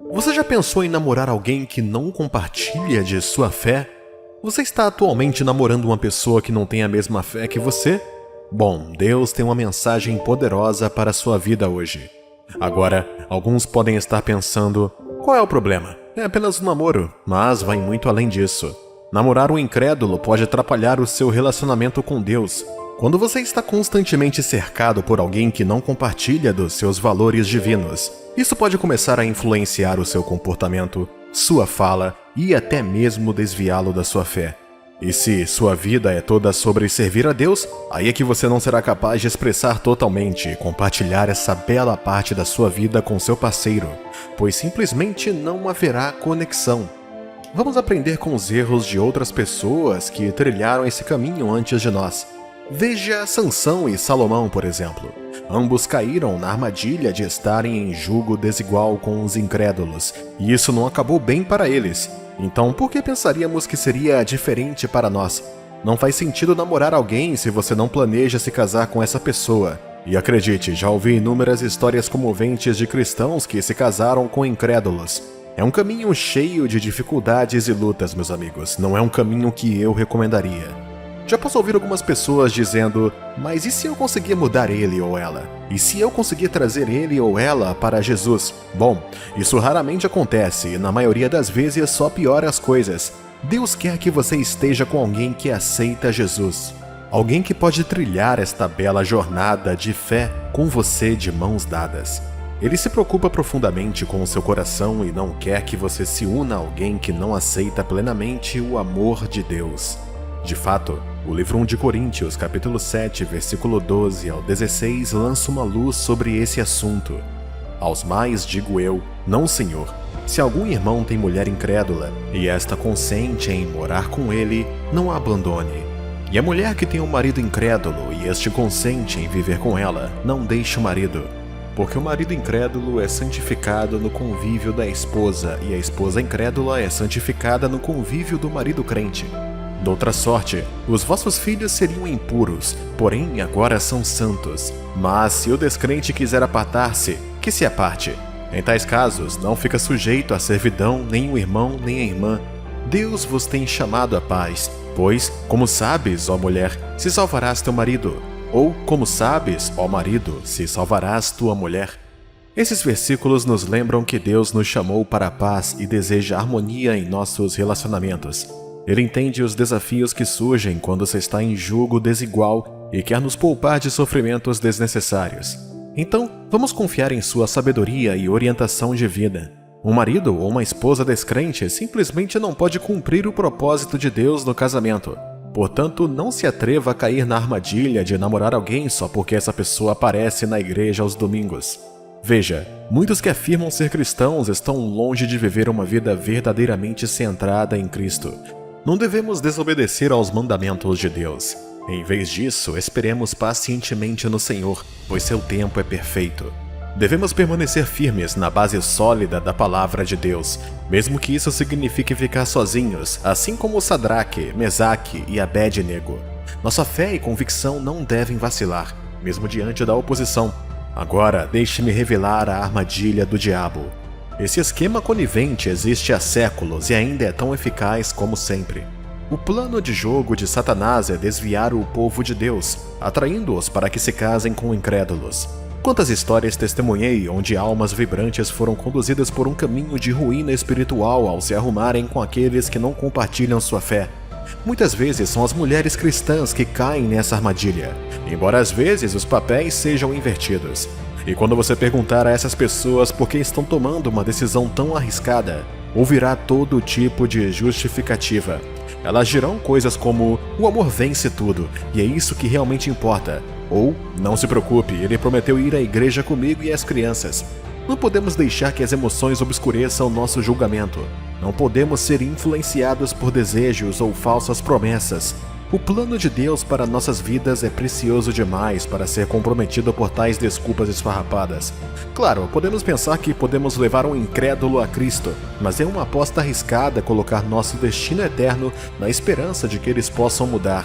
Você já pensou em namorar alguém que não compartilha de sua fé? Você está atualmente namorando uma pessoa que não tem a mesma fé que você? Bom, Deus tem uma mensagem poderosa para a sua vida hoje. Agora, alguns podem estar pensando, qual é o problema? É apenas um namoro, mas vai muito além disso. Namorar um incrédulo pode atrapalhar o seu relacionamento com Deus. Quando você está constantemente cercado por alguém que não compartilha dos seus valores divinos, isso pode começar a influenciar o seu comportamento, sua fala e até mesmo desviá-lo da sua fé. E se sua vida é toda sobre servir a Deus, aí é que você não será capaz de expressar totalmente e compartilhar essa bela parte da sua vida com seu parceiro, pois simplesmente não haverá conexão. Vamos aprender com os erros de outras pessoas que trilharam esse caminho antes de nós. Veja Sansão e Salomão, por exemplo. Ambos caíram na armadilha de estarem em julgo desigual com os incrédulos, e isso não acabou bem para eles. Então, por que pensaríamos que seria diferente para nós? Não faz sentido namorar alguém se você não planeja se casar com essa pessoa. E acredite, já ouvi inúmeras histórias comoventes de cristãos que se casaram com incrédulos. É um caminho cheio de dificuldades e lutas, meus amigos. Não é um caminho que eu recomendaria. Já posso ouvir algumas pessoas dizendo, mas e se eu conseguir mudar ele ou ela? E se eu conseguir trazer ele ou ela para Jesus? Bom, isso raramente acontece e na maioria das vezes só piora as coisas. Deus quer que você esteja com alguém que aceita Jesus. Alguém que pode trilhar esta bela jornada de fé com você de mãos dadas. Ele se preocupa profundamente com o seu coração e não quer que você se una a alguém que não aceita plenamente o amor de Deus. De fato, o livro 1 de Coríntios, capítulo 7, versículo 12 ao 16, lança uma luz sobre esse assunto. Aos mais digo eu, não Senhor, se algum irmão tem mulher incrédula, e esta consente em morar com ele, não a abandone. E a mulher que tem um marido incrédulo, e este consente em viver com ela, não deixe o marido. Porque o marido incrédulo é santificado no convívio da esposa, e a esposa incrédula é santificada no convívio do marido crente. Doutra sorte, os vossos filhos seriam impuros, porém agora são santos. Mas se o descrente quiser apartar-se, que se aparte. Em tais casos, não fica sujeito à servidão nem o irmão nem a irmã. Deus vos tem chamado à paz, pois, como sabes, ó mulher, se salvarás teu marido, ou, como sabes, ó marido, se salvarás tua mulher. Esses versículos nos lembram que Deus nos chamou para a paz e deseja harmonia em nossos relacionamentos. Ele entende os desafios que surgem quando você está em julgo desigual e quer nos poupar de sofrimentos desnecessários. Então, vamos confiar em sua sabedoria e orientação de vida. Um marido ou uma esposa descrente simplesmente não pode cumprir o propósito de Deus no casamento. Portanto, não se atreva a cair na armadilha de namorar alguém só porque essa pessoa aparece na igreja aos domingos. Veja, muitos que afirmam ser cristãos estão longe de viver uma vida verdadeiramente centrada em Cristo. Não devemos desobedecer aos mandamentos de Deus. Em vez disso, esperemos pacientemente no Senhor, pois seu tempo é perfeito. Devemos permanecer firmes na base sólida da palavra de Deus, mesmo que isso signifique ficar sozinhos, assim como Sadraque, Mesaque e Abednego. Nossa fé e convicção não devem vacilar, mesmo diante da oposição. Agora, deixe-me revelar a armadilha do diabo. Esse esquema conivente existe há séculos e ainda é tão eficaz como sempre. O plano de jogo de Satanás é desviar o povo de Deus, atraindo-os para que se casem com incrédulos. Quantas histórias testemunhei onde almas vibrantes foram conduzidas por um caminho de ruína espiritual ao se arrumarem com aqueles que não compartilham sua fé. Muitas vezes são as mulheres cristãs que caem nessa armadilha, embora às vezes os papéis sejam invertidos. E quando você perguntar a essas pessoas por que estão tomando uma decisão tão arriscada, ouvirá todo tipo de justificativa. Elas dirão coisas como, o amor vence tudo, e é isso que realmente importa. Ou, não se preocupe, ele prometeu ir à igreja comigo e às crianças. Não podemos deixar que as emoções obscureçam nosso julgamento. Não podemos ser influenciados por desejos ou falsas promessas. O plano de Deus para nossas vidas é precioso demais para ser comprometido por tais desculpas esfarrapadas. Claro, podemos pensar que podemos levar um incrédulo a Cristo, mas é uma aposta arriscada colocar nosso destino eterno na esperança de que eles possam mudar.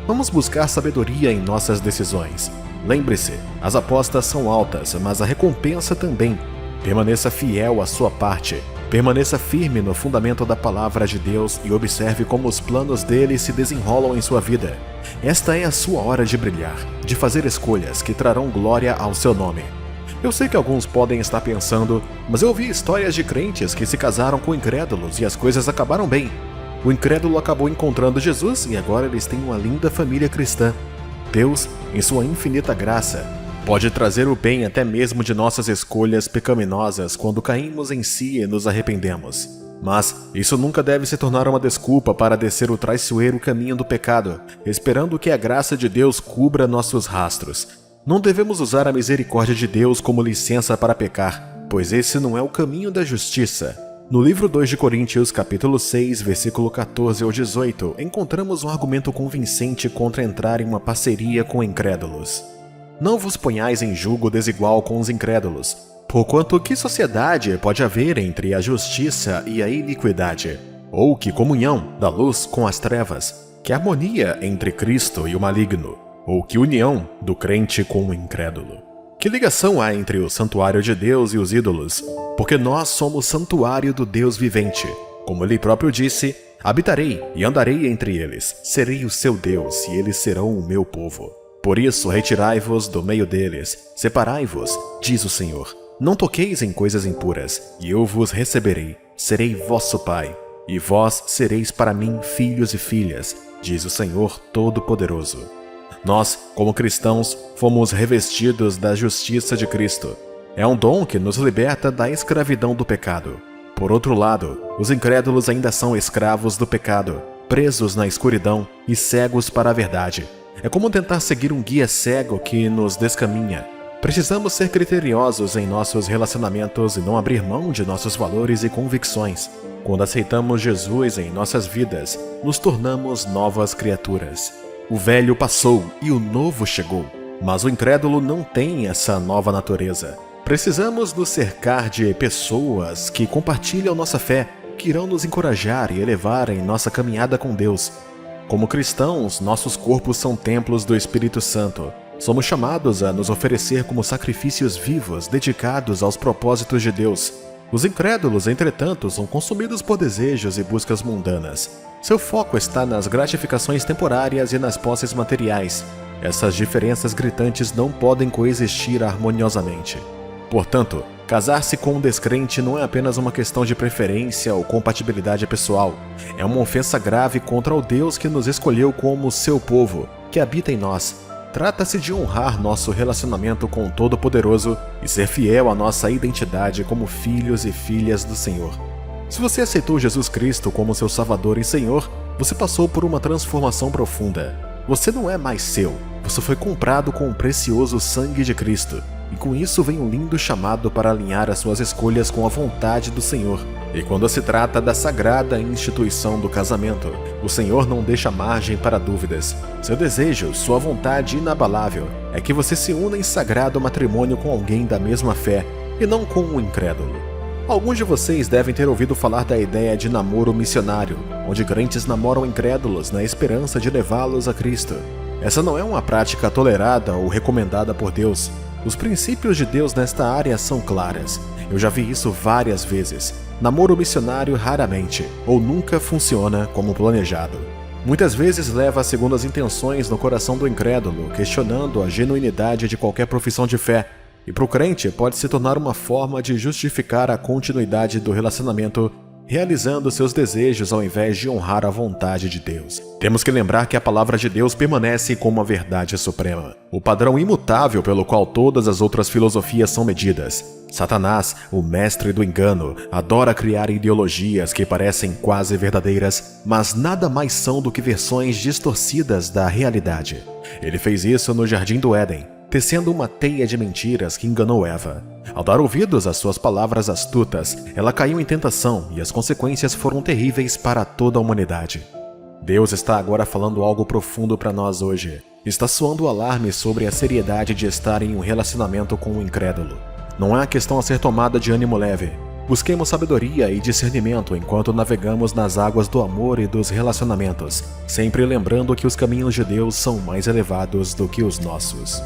Vamos buscar sabedoria em nossas decisões. Lembre-se, as apostas são altas, mas a recompensa também. Permaneça fiel à sua parte. Permaneça firme no fundamento da palavra de Deus e observe como os planos dele se desenrolam em sua vida. Esta é a sua hora de brilhar, de fazer escolhas que trarão glória ao seu nome. Eu sei que alguns podem estar pensando, mas eu ouvi histórias de crentes que se casaram com incrédulos e as coisas acabaram bem. O incrédulo acabou encontrando Jesus e agora eles têm uma linda família cristã. Deus, em sua infinita graça, pode trazer o bem até mesmo de nossas escolhas pecaminosas quando caímos em si e nos arrependemos. Mas isso nunca deve se tornar uma desculpa para descer o traiçoeiro caminho do pecado, esperando que a graça de Deus cubra nossos rastros. Não devemos usar a misericórdia de Deus como licença para pecar, pois esse não é o caminho da justiça. No livro 2 de Coríntios, capítulo 6, versículo 14 ao 18, encontramos um argumento convincente contra entrar em uma parceria com incrédulos. Não vos ponhais em julgo desigual com os incrédulos, porquanto que sociedade pode haver entre a justiça e a iniquidade? Ou que comunhão da luz com as trevas? Que harmonia entre Cristo e o maligno? Ou que união do crente com o incrédulo? Que ligação há entre o santuário de Deus e os ídolos? Porque nós somos santuário do Deus vivente. Como ele próprio disse, habitarei e andarei entre eles, serei o seu Deus e eles serão o meu povo. Por isso retirai-vos do meio deles, separai-vos, diz o Senhor. Não toqueis em coisas impuras, e eu vos receberei, serei vosso Pai, e vós sereis para mim filhos e filhas, diz o Senhor Todo-Poderoso. Nós, como cristãos, fomos revestidos da justiça de Cristo. É um dom que nos liberta da escravidão do pecado. Por outro lado, os incrédulos ainda são escravos do pecado, presos na escuridão e cegos para a verdade. É como tentar seguir um guia cego que nos descaminha. Precisamos ser criteriosos em nossos relacionamentos e não abrir mão de nossos valores e convicções. Quando aceitamos Jesus em nossas vidas, nos tornamos novas criaturas. O velho passou e o novo chegou, mas o incrédulo não tem essa nova natureza. Precisamos nos cercar de pessoas que compartilham nossa fé, que irão nos encorajar e elevar em nossa caminhada com Deus. Como cristãos, nossos corpos são templos do Espírito Santo. Somos chamados a nos oferecer como sacrifícios vivos dedicados aos propósitos de Deus. Os incrédulos, entretanto, são consumidos por desejos e buscas mundanas. Seu foco está nas gratificações temporárias e nas posses materiais. Essas diferenças gritantes não podem coexistir harmoniosamente. Portanto, casar-se com um descrente não é apenas uma questão de preferência ou compatibilidade pessoal. É uma ofensa grave contra o Deus que nos escolheu como seu povo, que habita em nós. Trata-se de honrar nosso relacionamento com o Todo-Poderoso e ser fiel à nossa identidade como filhos e filhas do Senhor. Se você aceitou Jesus Cristo como seu Salvador e Senhor, você passou por uma transformação profunda. Você não é mais seu, você foi comprado com o precioso sangue de Cristo. E com isso vem um lindo chamado para alinhar as suas escolhas com a vontade do Senhor. E quando se trata da sagrada instituição do casamento, o Senhor não deixa margem para dúvidas. Seu desejo, sua vontade inabalável, é que você se una em sagrado matrimônio com alguém da mesma fé, e não com um incrédulo. Alguns de vocês devem ter ouvido falar da ideia de namoro missionário, onde crentes namoram incrédulos na esperança de levá-los a Cristo. Essa não é uma prática tolerada ou recomendada por Deus. Os princípios de Deus nesta área são claras. Eu já vi isso várias vezes. Namoro missionário raramente, ou nunca funciona como planejado. Muitas vezes leva a segundas intenções no coração do incrédulo, questionando a genuinidade de qualquer profissão de fé. E para o crente pode se tornar uma forma de justificar a continuidade do relacionamento, realizando seus desejos ao invés de honrar a vontade de Deus. Temos que lembrar que a palavra de Deus permanece como a verdade suprema, o padrão imutável pelo qual todas as outras filosofias são medidas. Satanás, o mestre do engano, adora criar ideologias que parecem quase verdadeiras, mas nada mais são do que versões distorcidas da realidade. Ele fez isso no Jardim do Éden, tecendo uma teia de mentiras que enganou Eva. Ao dar ouvidos às suas palavras astutas, ela caiu em tentação e as consequências foram terríveis para toda a humanidade. Deus está agora falando algo profundo para nós hoje. Está soando o alarme sobre a seriedade de estar em um relacionamento com um incrédulo. Não é uma questão a ser tomada de ânimo leve. Busquemos sabedoria e discernimento enquanto navegamos nas águas do amor e dos relacionamentos, sempre lembrando que os caminhos de Deus são mais elevados do que os nossos.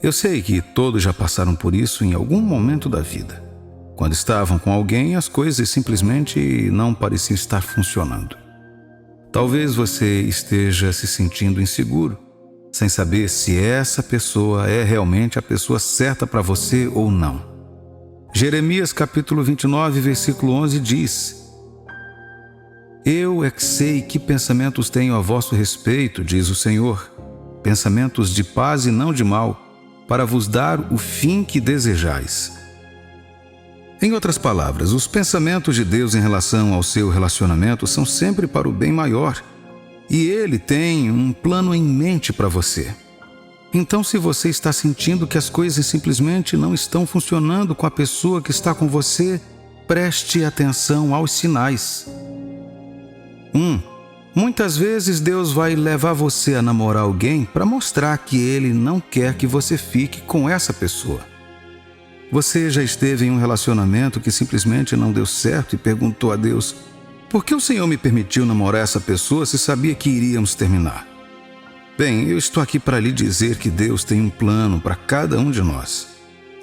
Eu sei que todos já passaram por isso em algum momento da vida. Quando estavam com alguém, as coisas simplesmente não pareciam estar funcionando. Talvez você esteja se sentindo inseguro, sem saber se essa pessoa é realmente a pessoa certa para você ou não. Jeremias capítulo 29, versículo 11 diz: Eu é que sei que pensamentos tenho a vosso respeito, diz o Senhor, pensamentos de paz e não de mal, para vos dar o fim que desejais. Em outras palavras, os pensamentos de Deus em relação ao seu relacionamento são sempre para o bem maior, e Ele tem um plano em mente para você. Então, se você está sentindo que as coisas simplesmente não estão funcionando com a pessoa que está com você, preste atenção aos sinais. 1. Muitas vezes Deus vai levar você a namorar alguém para mostrar que Ele não quer que você fique com essa pessoa. Você já esteve em um relacionamento que simplesmente não deu certo e perguntou a Deus: por que o Senhor me permitiu namorar essa pessoa se sabia que iríamos terminar? Bem, eu estou aqui para lhe dizer que Deus tem um plano para cada um de nós.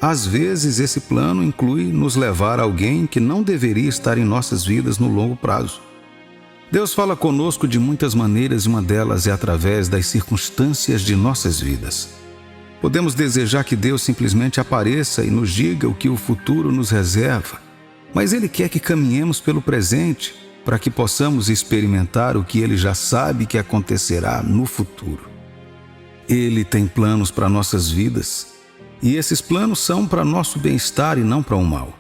Às vezes esse plano inclui nos levar a alguém que não deveria estar em nossas vidas no longo prazo. Deus fala conosco de muitas maneiras e uma delas é através das circunstâncias de nossas vidas. Podemos desejar que Deus simplesmente apareça e nos diga o que o futuro nos reserva, mas Ele quer que caminhemos pelo presente para que possamos experimentar o que Ele já sabe que acontecerá no futuro. Ele tem planos para nossas vidas, e esses planos são para nosso bem-estar e não para o mal,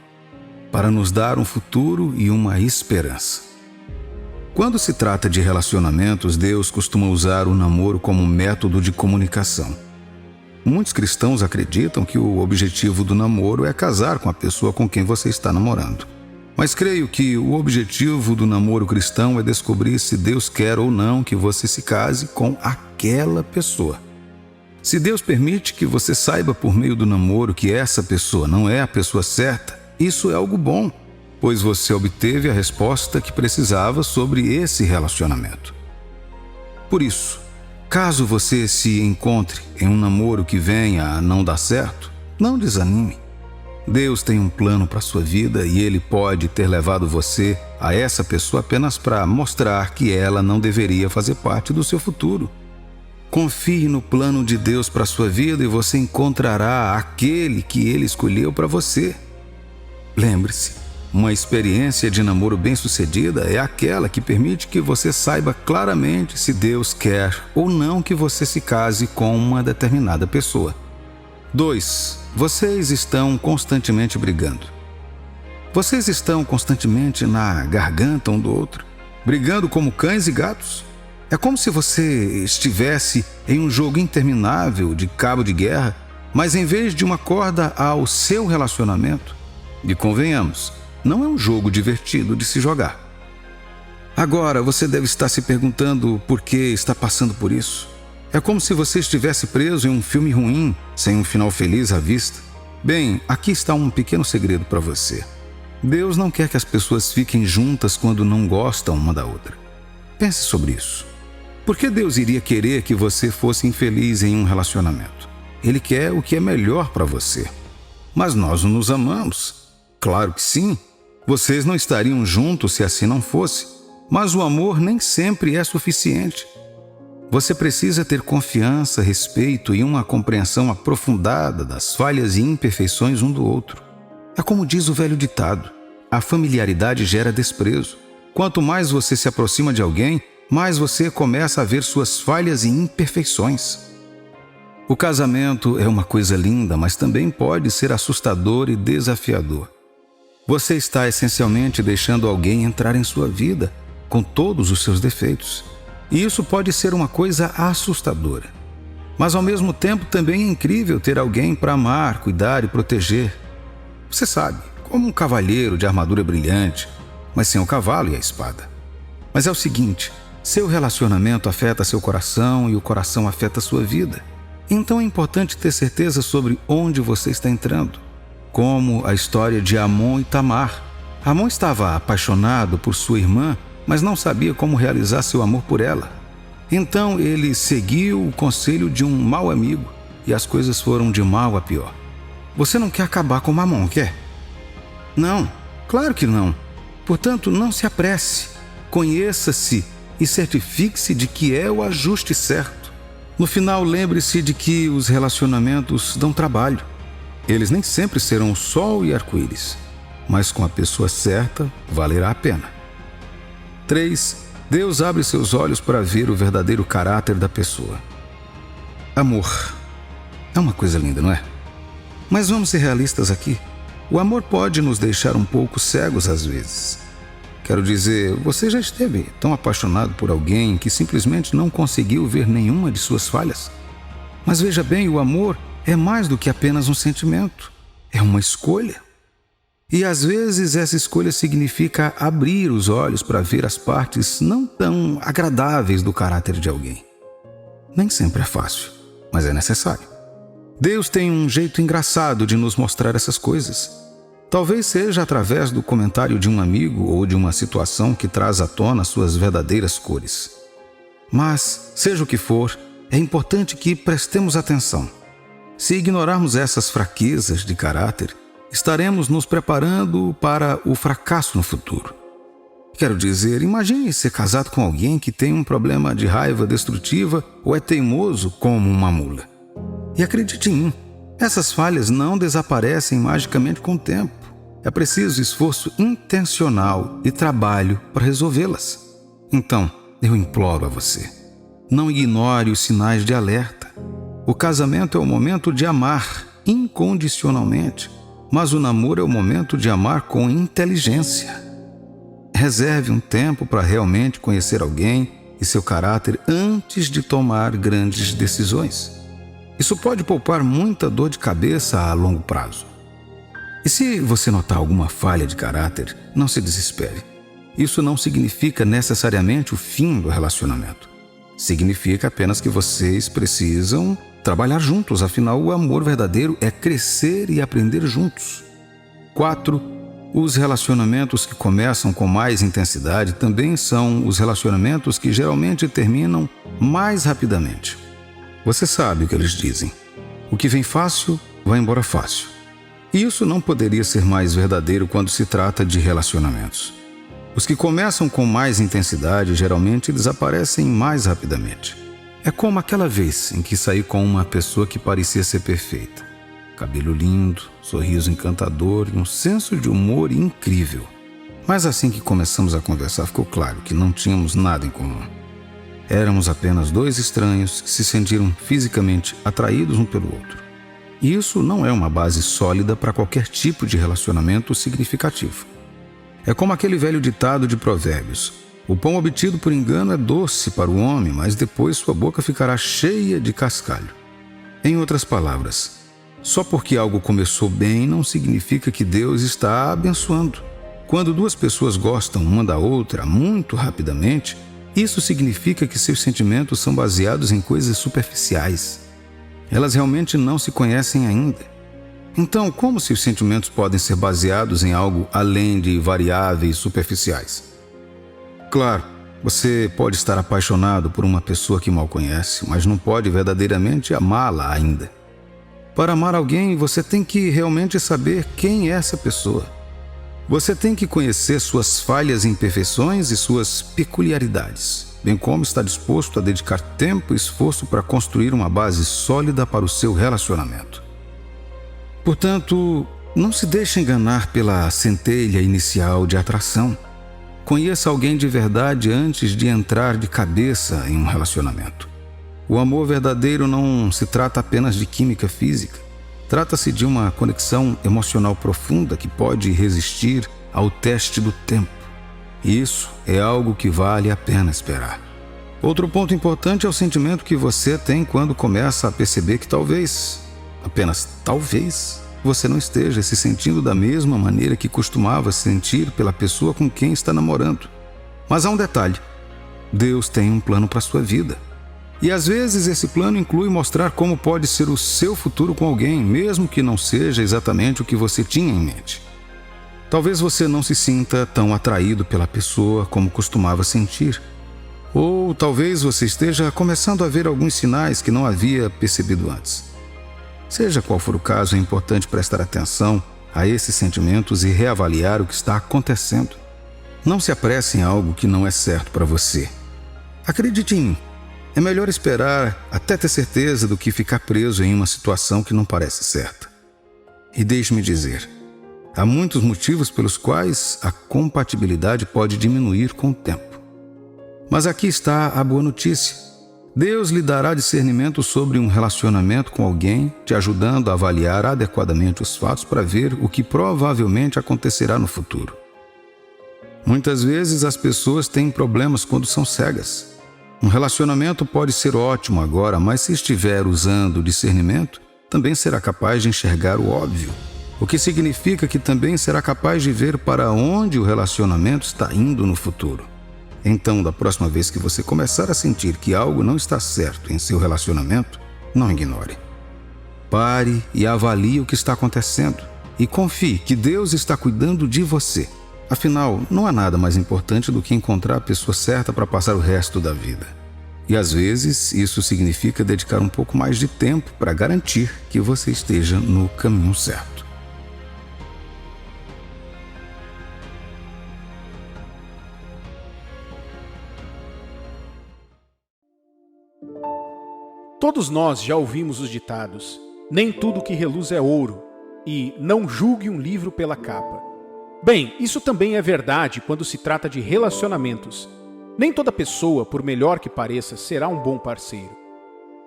para nos dar um futuro e uma esperança. Quando se trata de relacionamentos, Deus costuma usar o namoro como método de comunicação. Muitos cristãos acreditam que o objetivo do namoro é casar com a pessoa com quem você está namorando. Mas creio que o objetivo do namoro cristão é descobrir se Deus quer ou não que você se case com aquela pessoa. Se Deus permite que você saiba por meio do namoro que essa pessoa não é a pessoa certa, isso é algo bom, pois você obteve a resposta que precisava sobre esse relacionamento. Por isso, caso você se encontre em um namoro que venha a não dar certo, não desanime. Deus tem um plano para a sua vida e Ele pode ter levado você a essa pessoa apenas para mostrar que ela não deveria fazer parte do seu futuro. Confie no plano de Deus para a sua vida e você encontrará aquele que Ele escolheu para você. Lembre-se, uma experiência de namoro bem-sucedida é aquela que permite que você saiba claramente se Deus quer ou não que você se case com uma determinada pessoa. 2. Vocês estão constantemente brigando. Vocês estão constantemente na garganta um do outro, brigando como cães e gatos. É como se você estivesse em um jogo interminável de cabo de guerra, mas em vez de uma corda ao seu relacionamento. E convenhamos, não é um jogo divertido de se jogar. Agora, você deve estar se perguntando por que está passando por isso. É como se você estivesse preso em um filme ruim, sem um final feliz à vista. Bem, aqui está um pequeno segredo para você. Deus não quer que as pessoas fiquem juntas quando não gostam uma da outra. Pense sobre isso. Por que Deus iria querer que você fosse infeliz em um relacionamento? Ele quer o que é melhor para você. Mas nós nos amamos. Claro que sim. Vocês não estariam juntos se assim não fosse. Mas o amor nem sempre é suficiente. Você precisa ter confiança, respeito e uma compreensão aprofundada das falhas e imperfeições um do outro. É como diz o velho ditado: a familiaridade gera desprezo. Quanto mais você se aproxima de alguém, mais você começa a ver suas falhas e imperfeições. O casamento é uma coisa linda, mas também pode ser assustador e desafiador. Você está essencialmente deixando alguém entrar em sua vida, com todos os seus defeitos. E isso pode ser uma coisa assustadora. Mas ao mesmo tempo também é incrível ter alguém para amar, cuidar e proteger. Você sabe, como um cavalheiro de armadura brilhante, mas sem o cavalo e a espada. Mas é o seguinte, seu relacionamento afeta seu coração e o coração afeta sua vida. Então é importante ter certeza sobre onde você está entrando. Como a história de Amon e Tamar. Amon estava apaixonado por sua irmã, mas não sabia como realizar seu amor por ela. Então ele seguiu o conselho de um mau amigo e as coisas foram de mal a pior. Você não quer acabar com Mamon, quer? Não, claro que não. Portanto, não se apresse. Conheça-se e certifique-se de que é o ajuste certo. No final, lembre-se de que os relacionamentos dão trabalho. Eles nem sempre serão sol e arco-íris, mas com a pessoa certa, valerá a pena. 3. Deus abre seus olhos para ver o verdadeiro caráter da pessoa. Amor. É uma coisa linda, não é? Mas vamos ser realistas aqui. O amor pode nos deixar um pouco cegos às vezes. Quero dizer, você já esteve tão apaixonado por alguém que simplesmente não conseguiu ver nenhuma de suas falhas? Mas veja bem, o amor é mais do que apenas um sentimento. É uma escolha. E às vezes essa escolha significa abrir os olhos para ver as partes não tão agradáveis do caráter de alguém. Nem sempre é fácil, mas é necessário. Deus tem um jeito engraçado de nos mostrar essas coisas. Talvez seja através do comentário de um amigo ou de uma situação que traz à tona suas verdadeiras cores. Mas, seja o que for, é importante que prestemos atenção. Se ignorarmos essas fraquezas de caráter, estaremos nos preparando para o fracasso no futuro. Quero dizer, imagine ser casado com alguém que tem um problema de raiva destrutiva ou é teimoso como uma mula. E acredite em mim, essas falhas não desaparecem magicamente com o tempo. É preciso esforço intencional e trabalho para resolvê-las. Então, eu imploro a você, não ignore os sinais de alerta. O casamento é o momento de amar incondicionalmente, mas o namoro é o momento de amar com inteligência. Reserve um tempo para realmente conhecer alguém e seu caráter antes de tomar grandes decisões. Isso pode poupar muita dor de cabeça a longo prazo. E se você notar alguma falha de caráter, não se desespere. Isso não significa necessariamente o fim do relacionamento. Significa apenas que vocês precisam trabalhar juntos, afinal o amor verdadeiro é crescer e aprender juntos. 4. Os relacionamentos que começam com mais intensidade também são os relacionamentos que geralmente terminam mais rapidamente. Você sabe o que eles dizem. O que vem fácil, vai embora fácil. E isso não poderia ser mais verdadeiro quando se trata de relacionamentos. Os que começam com mais intensidade, geralmente desaparecem mais rapidamente. É como aquela vez em que saí com uma pessoa que parecia ser perfeita. Cabelo lindo, sorriso encantador e um senso de humor incrível. Mas assim que começamos a conversar, ficou claro que não tínhamos nada em comum. Éramos apenas dois estranhos que se sentiram fisicamente atraídos um pelo outro. E isso não é uma base sólida para qualquer tipo de relacionamento significativo. É como aquele velho ditado de Provérbios: o pão obtido por engano é doce para o homem, mas depois sua boca ficará cheia de cascalho. Em outras palavras, só porque algo começou bem não significa que Deus está abençoando. Quando duas pessoas gostam uma da outra muito rapidamente, isso significa que seus sentimentos são baseados em coisas superficiais. Elas realmente não se conhecem ainda. Então, como seus sentimentos podem ser baseados em algo além de variáveis superficiais? Claro, você pode estar apaixonado por uma pessoa que mal conhece, mas não pode verdadeiramente amá-la ainda. Para amar alguém, você tem que realmente saber quem é essa pessoa. Você tem que conhecer suas falhas e imperfeições e suas peculiaridades, bem como estar disposto a dedicar tempo e esforço para construir uma base sólida para o seu relacionamento. Portanto, não se deixe enganar pela centelha inicial de atração. Conheça alguém de verdade antes de entrar de cabeça em um relacionamento. O amor verdadeiro não se trata apenas de química física. Trata-se de uma conexão emocional profunda que pode resistir ao teste do tempo. Isso é algo que vale a pena esperar. Outro ponto importante é o sentimento que você tem quando começa a perceber que talvez, apenas talvez, você não esteja se sentindo da mesma maneira que costumava se sentir pela pessoa com quem está namorando. Mas há um detalhe: Deus tem um plano para a sua vida. E às vezes esse plano inclui mostrar como pode ser o seu futuro com alguém, mesmo que não seja exatamente o que você tinha em mente. Talvez você não se sinta tão atraído pela pessoa como costumava sentir. Ou talvez você esteja começando a ver alguns sinais que não havia percebido antes. Seja qual for o caso, é importante prestar atenção a esses sentimentos e reavaliar o que está acontecendo. Não se apresse em algo que não é certo para você. Acredite em mim, é melhor esperar até ter certeza do que ficar preso em uma situação que não parece certa. E deixe-me dizer, há muitos motivos pelos quais a compatibilidade pode diminuir com o tempo. Mas aqui está a boa notícia. Deus lhe dará discernimento sobre um relacionamento com alguém, te ajudando a avaliar adequadamente os fatos para ver o que provavelmente acontecerá no futuro. Muitas vezes as pessoas têm problemas quando são cegas. Um relacionamento pode ser ótimo agora, mas se estiver usando o discernimento, também será capaz de enxergar o óbvio, o que significa que também será capaz de ver para onde o relacionamento está indo no futuro. Então, da próxima vez que você começar a sentir que algo não está certo em seu relacionamento, não ignore. Pare e avalie o que está acontecendo e confie que Deus está cuidando de você. Afinal, não há nada mais importante do que encontrar a pessoa certa para passar o resto da vida. E às vezes, isso significa dedicar um pouco mais de tempo para garantir que você esteja no caminho certo. Todos nós já ouvimos os ditados: nem tudo que reluz é ouro, e não julgue um livro pela capa. Bem, isso também é verdade quando se trata de relacionamentos. Nem toda pessoa, por melhor que pareça, será um bom parceiro.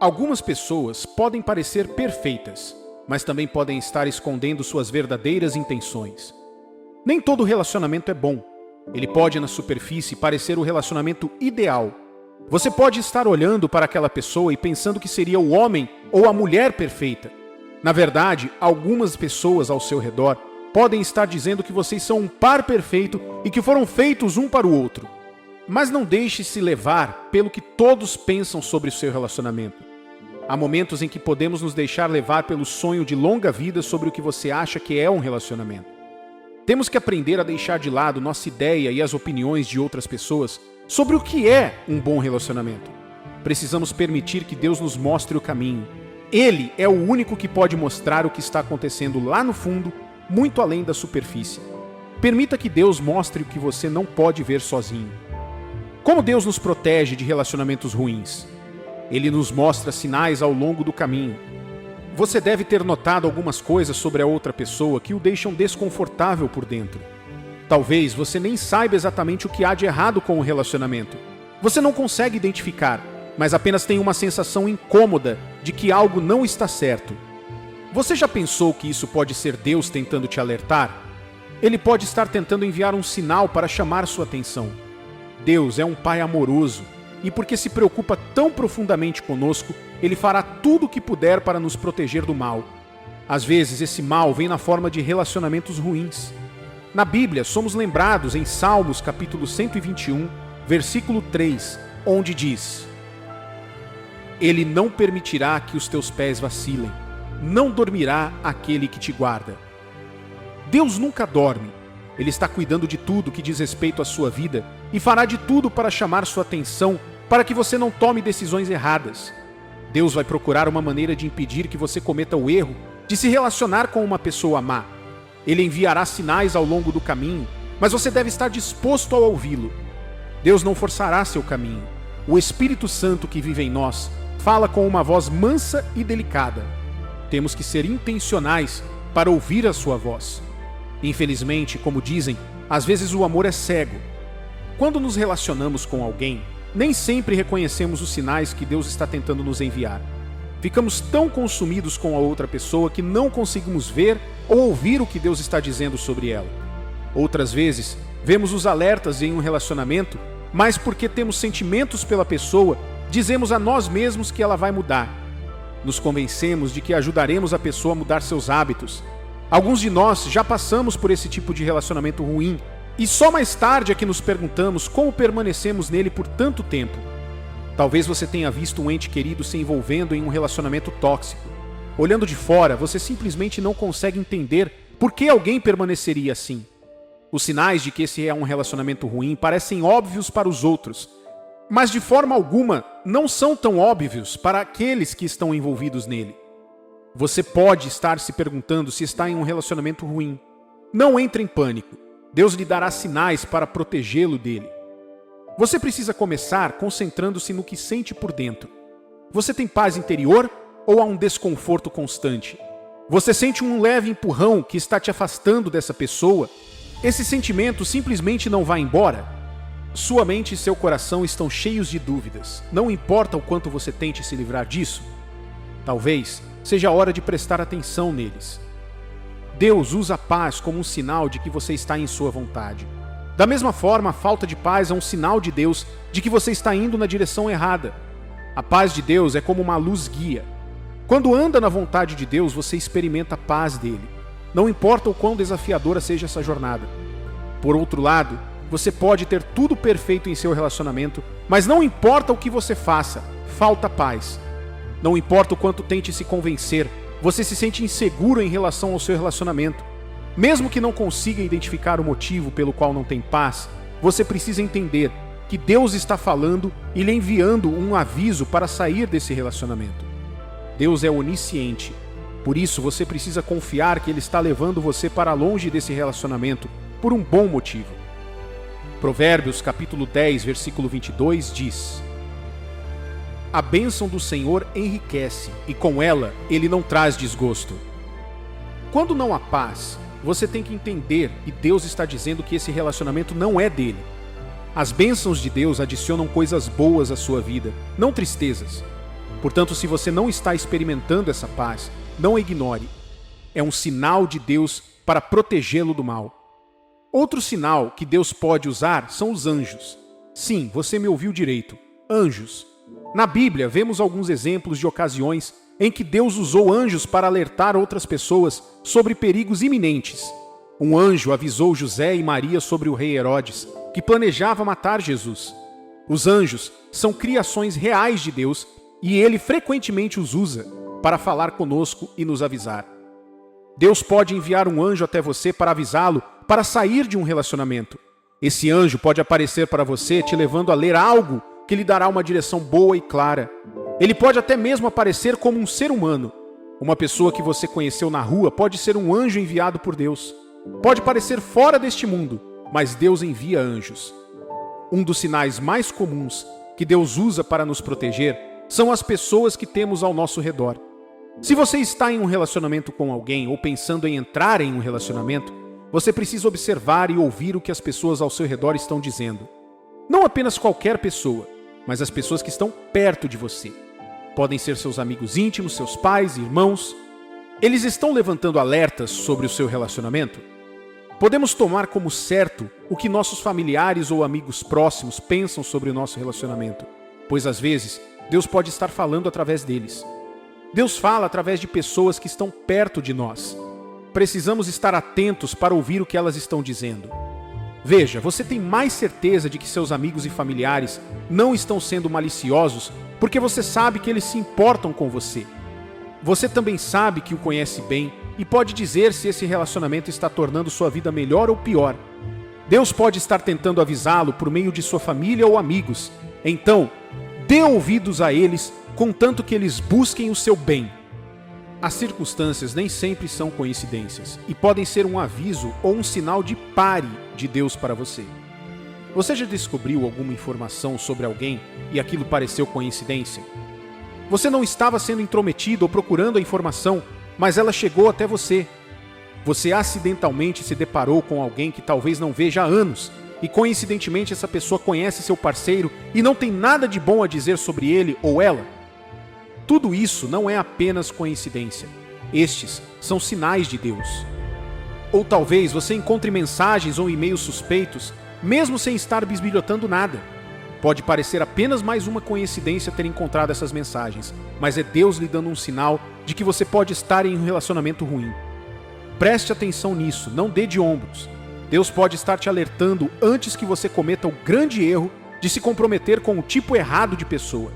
Algumas pessoas podem parecer perfeitas, mas também podem estar escondendo suas verdadeiras intenções. Nem todo relacionamento é bom. Ele pode, na superfície, parecer o relacionamento ideal. Você pode estar olhando para aquela pessoa e pensando que seria o homem ou a mulher perfeita. Na verdade, algumas pessoas ao seu redor podem estar dizendo que vocês são um par perfeito e que foram feitos um para o outro. Mas não deixe-se levar pelo que todos pensam sobre o seu relacionamento. Há momentos em que podemos nos deixar levar pelo sonho de longa vida sobre o que você acha que é um relacionamento. Temos que aprender a deixar de lado nossa ideia e as opiniões de outras pessoas sobre o que é um bom relacionamento. Precisamos permitir que Deus nos mostre o caminho. Ele é o único que pode mostrar o que está acontecendo lá no fundo, muito além da superfície. Permita que Deus mostre o que você não pode ver sozinho. Como Deus nos protege de relacionamentos ruins? Ele nos mostra sinais ao longo do caminho. Você deve ter notado algumas coisas sobre a outra pessoa que o deixam desconfortável por dentro. Talvez você nem saiba exatamente o que há de errado com o relacionamento. Você não consegue identificar, mas apenas tem uma sensação incômoda de que algo não está certo. Você já pensou que isso pode ser Deus tentando te alertar? Ele pode estar tentando enviar um sinal para chamar sua atenção. Deus é um Pai amoroso, e porque se preocupa tão profundamente conosco, Ele fará tudo o que puder para nos proteger do mal. Às vezes esse mal vem na forma de relacionamentos ruins. Na Bíblia, somos lembrados em Salmos capítulo 121, versículo 3, onde diz: Ele não permitirá que os teus pés vacilem, não dormirá aquele que te guarda. Deus nunca dorme. Ele está cuidando de tudo que diz respeito à sua vida e fará de tudo para chamar sua atenção para que você não tome decisões erradas. Deus vai procurar uma maneira de impedir que você cometa o erro de se relacionar com uma pessoa má. Ele enviará sinais ao longo do caminho, mas você deve estar disposto a ouvi-lo. Deus não forçará seu caminho. O Espírito Santo que vive em nós fala com uma voz mansa e delicada. Temos que ser intencionais para ouvir a sua voz. Infelizmente, como dizem, às vezes o amor é cego. Quando nos relacionamos com alguém, nem sempre reconhecemos os sinais que Deus está tentando nos enviar. Ficamos tão consumidos com a outra pessoa que não conseguimos ver ou ouvir o que Deus está dizendo sobre ela. Outras vezes, vemos os alertas em um relacionamento, mas porque temos sentimentos pela pessoa, dizemos a nós mesmos que ela vai mudar. Nos convencemos de que ajudaremos a pessoa a mudar seus hábitos. Alguns de nós já passamos por esse tipo de relacionamento ruim, e só mais tarde é que nos perguntamos como permanecemos nele por tanto tempo. Talvez você tenha visto um ente querido se envolvendo em um relacionamento tóxico. Olhando de fora, você simplesmente não consegue entender por que alguém permaneceria assim. Os sinais de que esse é um relacionamento ruim parecem óbvios para os outros, mas de forma alguma não são tão óbvios para aqueles que estão envolvidos nele. Você pode estar se perguntando se está em um relacionamento ruim. Não entre em pânico. Deus lhe dará sinais para protegê-lo dele. Você precisa começar concentrando-se no que sente por dentro. Você tem paz interior ou há um desconforto constante? Você sente um leve empurrão que está te afastando dessa pessoa? Esse sentimento simplesmente não vai embora? Sua mente e seu coração estão cheios de dúvidas. Não importa o quanto você tente se livrar disso. Talvez seja a hora de prestar atenção neles. Deus usa a paz como um sinal de que você está em sua vontade. Da mesma forma, a falta de paz é um sinal de Deus de que você está indo na direção errada. A paz de Deus é como uma luz guia. Quando anda na vontade de Deus, você experimenta a paz dele. Não importa o quão desafiadora seja essa jornada. Por outro lado, você pode ter tudo perfeito em seu relacionamento, mas não importa o que você faça, falta paz. Não importa o quanto tente se convencer, você se sente inseguro em relação ao seu relacionamento. Mesmo que não consiga identificar o motivo pelo qual não tem paz, você precisa entender que Deus está falando e lhe enviando um aviso para sair desse relacionamento. Deus é onisciente, por isso você precisa confiar que Ele está levando você para longe desse relacionamento por um bom motivo. Provérbios capítulo 10, versículo 22 diz: A bênção do Senhor enriquece, e com ela Ele não traz desgosto. Quando não há paz, você tem que entender que Deus está dizendo que esse relacionamento não é dele. As bênçãos de Deus adicionam coisas boas à sua vida, não tristezas. Portanto, se você não está experimentando essa paz, não a ignore. É um sinal de Deus para protegê-lo do mal. Outro sinal que Deus pode usar são os anjos. Sim, você me ouviu direito. Anjos. Na Bíblia, vemos alguns exemplos de ocasiões em que Deus usou anjos para alertar outras pessoas sobre perigos iminentes. Um anjo avisou José e Maria sobre o rei Herodes, que planejava matar Jesus. Os anjos são criações reais de Deus e Ele frequentemente os usa para falar conosco e nos avisar. Deus pode enviar um anjo até você para avisá-lo para sair de um relacionamento. Esse anjo pode aparecer para você te levando a ler algo que lhe dará uma direção boa e clara. Ele pode até mesmo aparecer como um ser humano. Uma pessoa que você conheceu na rua pode ser um anjo enviado por Deus. Pode parecer fora deste mundo, mas Deus envia anjos. Um dos sinais mais comuns que Deus usa para nos proteger são as pessoas que temos ao nosso redor. Se você está em um relacionamento com alguém ou pensando em entrar em um relacionamento, você precisa observar e ouvir o que as pessoas ao seu redor estão dizendo. Não apenas qualquer pessoa, mas as pessoas que estão perto de você. Podem ser seus amigos íntimos, seus pais, irmãos. Eles estão levantando alertas sobre o seu relacionamento? Podemos tomar como certo o que nossos familiares ou amigos próximos pensam sobre o nosso relacionamento, pois às vezes Deus pode estar falando através deles. Deus fala através de pessoas que estão perto de nós. Precisamos estar atentos para ouvir o que elas estão dizendo. Veja, você tem mais certeza de que seus amigos e familiares não estão sendo maliciosos porque você sabe que eles se importam com você. Você também sabe que o conhece bem e pode dizer se esse relacionamento está tornando sua vida melhor ou pior. Deus pode estar tentando avisá-lo por meio de sua família ou amigos. Então, dê ouvidos a eles, contanto que eles busquem o seu bem. As circunstâncias nem sempre são coincidências e podem ser um aviso ou um sinal de pare de Deus para você. Você já descobriu alguma informação sobre alguém e aquilo pareceu coincidência? Você não estava sendo intrometido ou procurando a informação, mas ela chegou até você. Você acidentalmente se deparou com alguém que talvez não veja há anos e coincidentemente essa pessoa conhece seu parceiro e não tem nada de bom a dizer sobre ele ou ela. Tudo isso não é apenas coincidência. Estes são sinais de Deus. Ou talvez você encontre mensagens ou e-mails suspeitos, mesmo sem estar bisbilhotando nada. Pode parecer apenas mais uma coincidência ter encontrado essas mensagens, mas é Deus lhe dando um sinal de que você pode estar em um relacionamento ruim. Preste atenção nisso, não dê de ombros. Deus pode estar te alertando antes que você cometa o grande erro de se comprometer com o tipo errado de pessoa.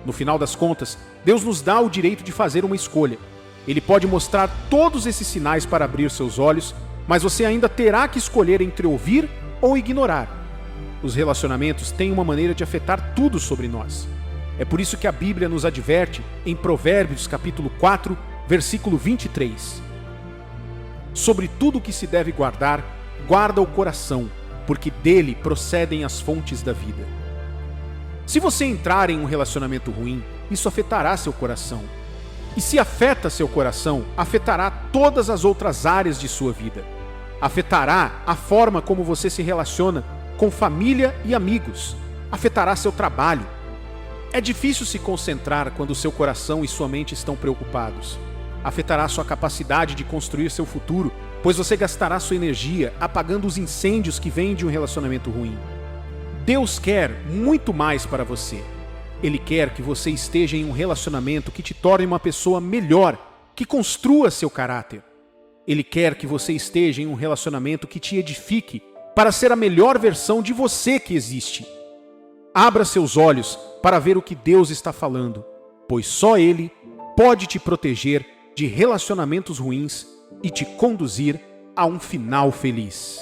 No final das contas, Deus nos dá o direito de fazer uma escolha. Ele pode mostrar todos esses sinais para abrir seus olhos, mas você ainda terá que escolher entre ouvir ou ignorar. Os relacionamentos têm uma maneira de afetar tudo sobre nós. É por isso que a Bíblia nos adverte, em Provérbios capítulo 4, versículo 23. Sobre tudo que se deve guardar, guarda o coração, porque dele procedem as fontes da vida. Se você entrar em um relacionamento ruim, isso afetará seu coração. E se afeta seu coração, afetará todas as outras áreas de sua vida. Afetará a forma como você se relaciona com família e amigos. Afetará seu trabalho. É difícil se concentrar quando seu coração e sua mente estão preocupados. Afetará sua capacidade de construir seu futuro, pois você gastará sua energia apagando os incêndios que vêm de um relacionamento ruim. Deus quer muito mais para você. Ele quer que você esteja em um relacionamento que te torne uma pessoa melhor, que construa seu caráter. Ele quer que você esteja em um relacionamento que te edifique para ser a melhor versão de você que existe. Abra seus olhos para ver o que Deus está falando, pois só Ele pode te proteger de relacionamentos ruins e te conduzir a um final feliz.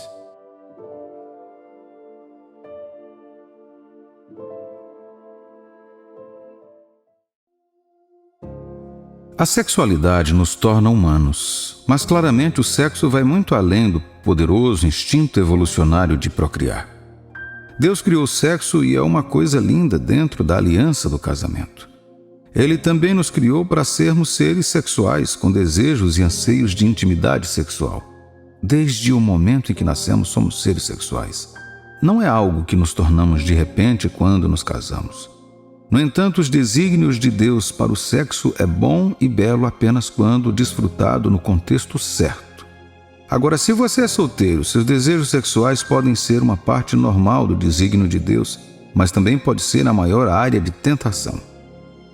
A sexualidade nos torna humanos, mas claramente o sexo vai muito além do poderoso instinto evolucionário de procriar. Deus criou o sexo e é uma coisa linda dentro da aliança do casamento. Ele também nos criou para sermos seres sexuais, com desejos e anseios de intimidade sexual. Desde o momento em que nascemos, somos seres sexuais. Não é algo que nos tornamos de repente quando nos casamos. No entanto, os desígnios de Deus para o sexo é bom e belo apenas quando desfrutado no contexto certo. Agora, se você é solteiro, seus desejos sexuais podem ser uma parte normal do desígnio de Deus, mas também pode ser a maior área de tentação.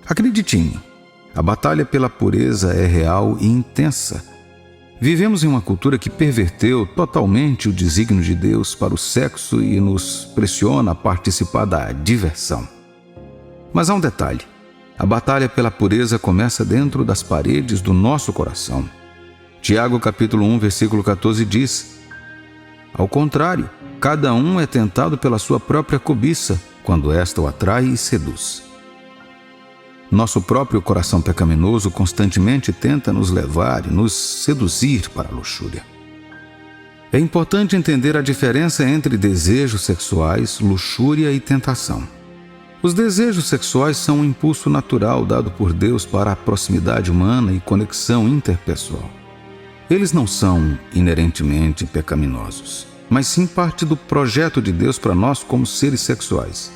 Acredite em mim, a batalha pela pureza é real e intensa. Vivemos em uma cultura que perverteu totalmente o desígnio de Deus para o sexo e nos pressiona a participar da diversão. Mas há um detalhe: a batalha pela pureza começa dentro das paredes do nosso coração. Tiago capítulo 1, versículo 14 diz: ao contrário, cada um é tentado pela sua própria cobiça, quando esta o atrai e seduz. Nosso próprio coração pecaminoso constantemente tenta nos levar e nos seduzir para a luxúria. É importante entender a diferença entre desejos sexuais, luxúria e tentação. Os desejos sexuais são um impulso natural dado por Deus para a proximidade humana e conexão interpessoal. Eles não são inerentemente pecaminosos, mas sim parte do projeto de Deus para nós como seres sexuais.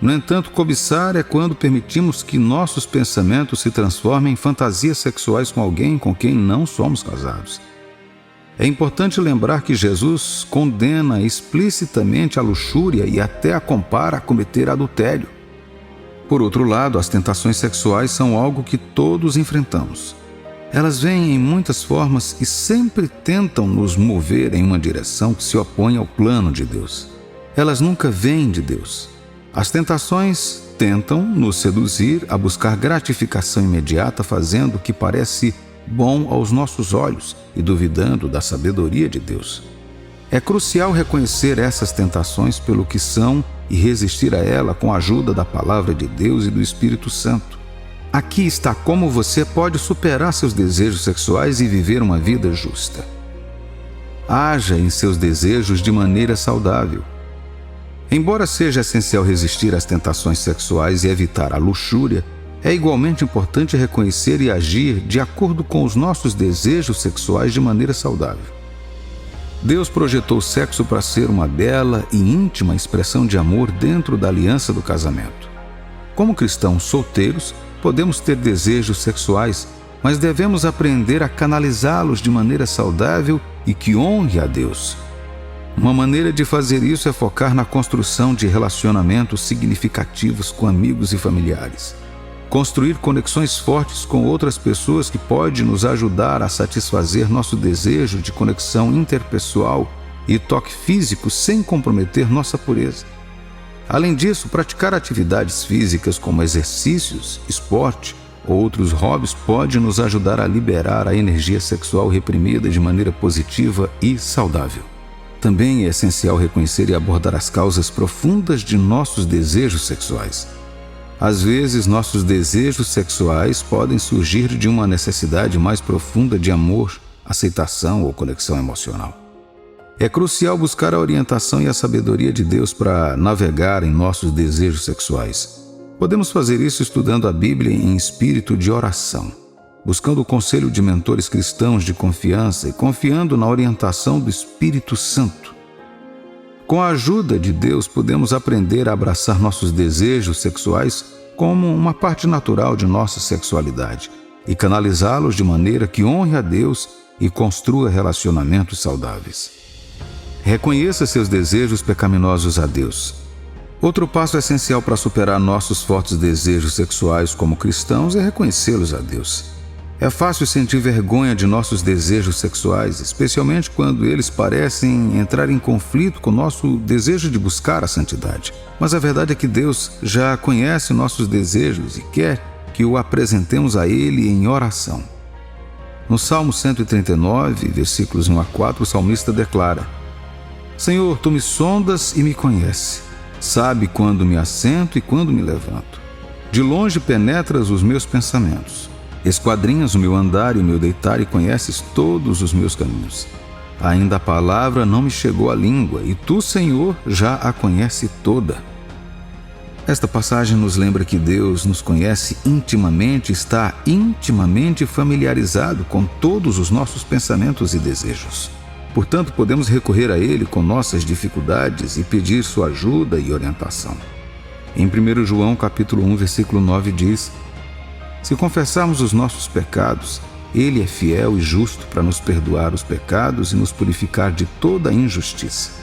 No entanto, cobiçar é quando permitimos que nossos pensamentos se transformem em fantasias sexuais com alguém com quem não somos casados. É importante lembrar que Jesus condena explicitamente a luxúria e até a compara a cometer adultério. Por outro lado, as tentações sexuais são algo que todos enfrentamos. Elas vêm em muitas formas e sempre tentam nos mover em uma direção que se opõe ao plano de Deus. Elas nunca vêm de Deus. As tentações tentam nos seduzir a buscar gratificação imediata, fazendo o que parece bom aos nossos olhos e duvidando da sabedoria de Deus. É crucial reconhecer essas tentações pelo que são e resistir a ela com a ajuda da Palavra de Deus e do Espírito Santo. Aqui está como você pode superar seus desejos sexuais e viver uma vida justa. Haja em seus desejos de maneira saudável. Embora seja essencial resistir às tentações sexuais e evitar a luxúria, é igualmente importante reconhecer e agir de acordo com os nossos desejos sexuais de maneira saudável. Deus projetou o sexo para ser uma bela e íntima expressão de amor dentro da aliança do casamento. Como cristãos solteiros, podemos ter desejos sexuais, mas devemos aprender a canalizá-los de maneira saudável e que honre a Deus. Uma maneira de fazer isso é focar na construção de relacionamentos significativos com amigos e familiares. Construir conexões fortes com outras pessoas que pode nos ajudar a satisfazer nosso desejo de conexão interpessoal e toque físico sem comprometer nossa pureza. Além disso, praticar atividades físicas como exercícios, esporte ou outros hobbies pode nos ajudar a liberar a energia sexual reprimida de maneira positiva e saudável. Também é essencial reconhecer e abordar as causas profundas de nossos desejos sexuais. Às vezes, nossos desejos sexuais podem surgir de uma necessidade mais profunda de amor, aceitação ou conexão emocional. É crucial buscar a orientação e a sabedoria de Deus para navegar em nossos desejos sexuais. Podemos fazer isso estudando a Bíblia em espírito de oração, buscando o conselho de mentores cristãos de confiança e confiando na orientação do Espírito Santo. Com a ajuda de Deus, podemos aprender a abraçar nossos desejos sexuais como uma parte natural de nossa sexualidade e canalizá-los de maneira que honre a Deus e construa relacionamentos saudáveis. Reconheça seus desejos pecaminosos a Deus. Outro passo essencial para superar nossos fortes desejos sexuais como cristãos é reconhecê-los a Deus. É fácil sentir vergonha de nossos desejos sexuais, especialmente quando eles parecem entrar em conflito com o nosso desejo de buscar a santidade. Mas a verdade é que Deus já conhece nossos desejos e quer que o apresentemos a Ele em oração. No Salmo 139, versículos 1 a 4, o salmista declara: Senhor, Tu me sondas e me conheces. Sabe quando me assento e quando me levanto. De longe penetras os meus pensamentos. Esquadrinhas o meu andar e o meu deitar e conheces todos os meus caminhos. Ainda a palavra não me chegou à língua, e Tu, Senhor, já a conhece toda. Esta passagem nos lembra que Deus nos conhece intimamente, está intimamente familiarizado com todos os nossos pensamentos e desejos. Portanto, podemos recorrer a Ele com nossas dificuldades e pedir sua ajuda e orientação. Em 1 João capítulo 1, versículo 9 diz: Se confessarmos os nossos pecados, Ele é fiel e justo para nos perdoar os pecados e nos purificar de toda injustiça.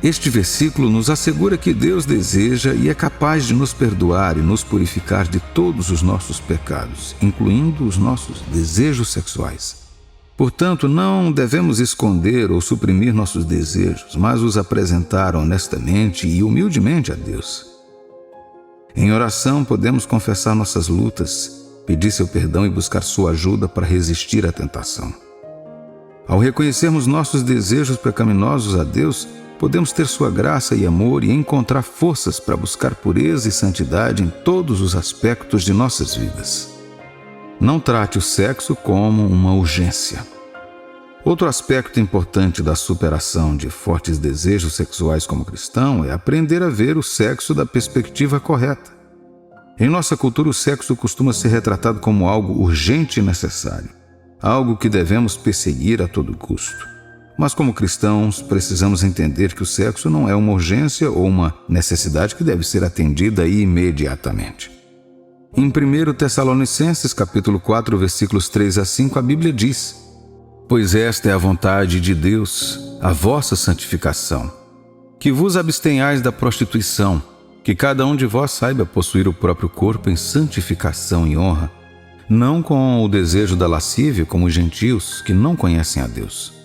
Este versículo nos assegura que Deus deseja e é capaz de nos perdoar e nos purificar de todos os nossos pecados, incluindo os nossos desejos sexuais. Portanto, não devemos esconder ou suprimir nossos desejos, mas os apresentar honestamente e humildemente a Deus. Em oração, podemos confessar nossas lutas, pedir seu perdão e buscar sua ajuda para resistir à tentação. Ao reconhecermos nossos desejos pecaminosos a Deus, podemos ter sua graça e amor e encontrar forças para buscar pureza e santidade em todos os aspectos de nossas vidas. Não trate o sexo como uma urgência. Outro aspecto importante da superação de fortes desejos sexuais como cristão é aprender a ver o sexo da perspectiva correta. Em nossa cultura, o sexo costuma ser retratado como algo urgente e necessário, algo que devemos perseguir a todo custo. Mas como cristãos, precisamos entender que o sexo não é uma urgência ou uma necessidade que deve ser atendida imediatamente. Em 1 Tessalonicenses, capítulo 4, versículos 3 a 5, a Bíblia diz: Pois esta é a vontade de Deus, a vossa santificação, que vos abstenhais da prostituição, que cada um de vós saiba possuir o próprio corpo em santificação e honra, não com o desejo da lascívia como os gentios que não conhecem a Deus.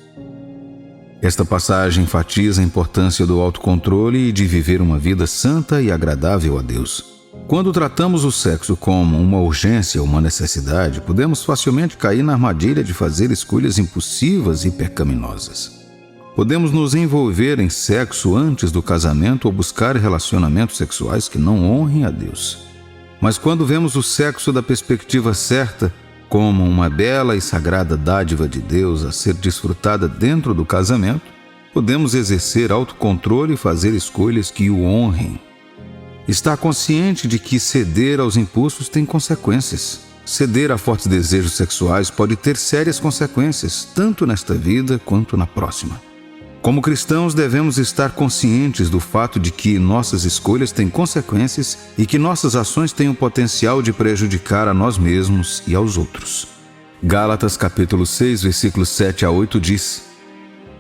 Esta passagem enfatiza a importância do autocontrole e de viver uma vida santa e agradável a Deus. Quando tratamos o sexo como uma urgência ou uma necessidade, podemos facilmente cair na armadilha de fazer escolhas impulsivas e pecaminosas. Podemos nos envolver em sexo antes do casamento ou buscar relacionamentos sexuais que não honrem a Deus. Mas quando vemos o sexo da perspectiva certa, como uma bela e sagrada dádiva de Deus a ser desfrutada dentro do casamento, podemos exercer autocontrole e fazer escolhas que o honrem. Estar consciente de que ceder aos impulsos tem consequências. Ceder a fortes desejos sexuais pode ter sérias consequências, tanto nesta vida quanto na próxima. Como cristãos, devemos estar conscientes do fato de que nossas escolhas têm consequências e que nossas ações têm o potencial de prejudicar a nós mesmos e aos outros. Gálatas capítulo 6, versículos 7 a 8 diz: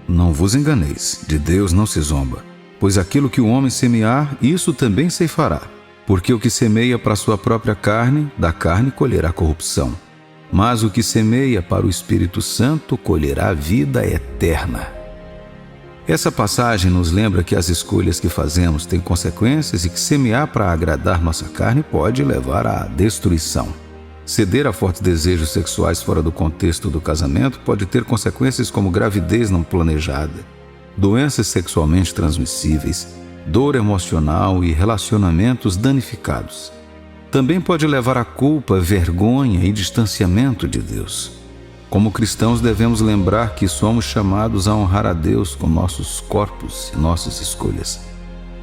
Não vos enganeis, de Deus não se zomba. Pois aquilo que o homem semear, isso também ceifará. Porque o que semeia para a sua própria carne, da carne colherá corrupção. Mas o que semeia para o Espírito Santo, colherá vida eterna. Essa passagem nos lembra que as escolhas que fazemos têm consequências e que semear para agradar nossa carne pode levar à destruição. Ceder a fortes desejos sexuais fora do contexto do casamento pode ter consequências como gravidez não planejada, doenças sexualmente transmissíveis, dor emocional e relacionamentos danificados. Também pode levar à culpa, vergonha e distanciamento de Deus. Como cristãos, devemos lembrar que somos chamados a honrar a Deus com nossos corpos e nossas escolhas.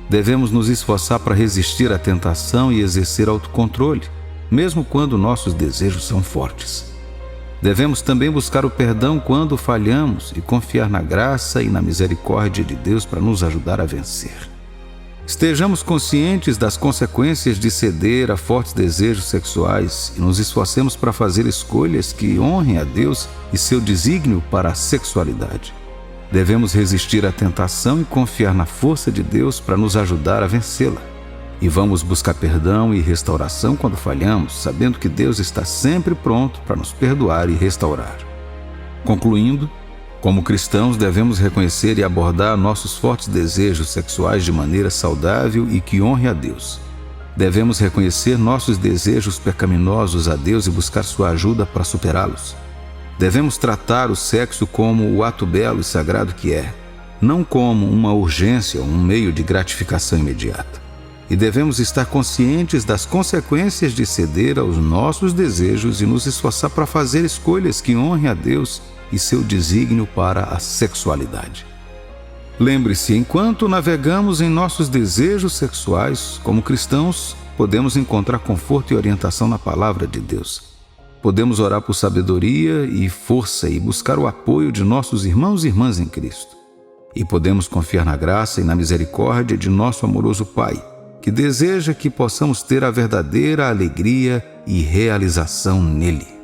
Devemos nos esforçar para resistir à tentação e exercer autocontrole, mesmo quando nossos desejos são fortes. Devemos também buscar o perdão quando falhamos e confiar na graça e na misericórdia de Deus para nos ajudar a vencer. Estejamos conscientes das consequências de ceder a fortes desejos sexuais e nos esforcemos para fazer escolhas que honrem a Deus e seu desígnio para a sexualidade. Devemos resistir à tentação e confiar na força de Deus para nos ajudar a vencê-la. E vamos buscar perdão e restauração quando falhamos, sabendo que Deus está sempre pronto para nos perdoar e restaurar. Concluindo, como cristãos, devemos reconhecer e abordar nossos fortes desejos sexuais de maneira saudável e que honre a Deus. Devemos reconhecer nossos desejos pecaminosos a Deus e buscar sua ajuda para superá-los. Devemos tratar o sexo como o ato belo e sagrado que é, não como uma urgência ou um meio de gratificação imediata. E devemos estar conscientes das consequências de ceder aos nossos desejos e nos esforçar para fazer escolhas que honrem a Deus e seu desígnio para a sexualidade. Lembre-se, enquanto navegamos em nossos desejos sexuais, como cristãos, podemos encontrar conforto e orientação na palavra de Deus. Podemos orar por sabedoria e força e buscar o apoio de nossos irmãos e irmãs em Cristo. E podemos confiar na graça e na misericórdia de nosso amoroso Pai, que deseja que possamos ter a verdadeira alegria e realização nele.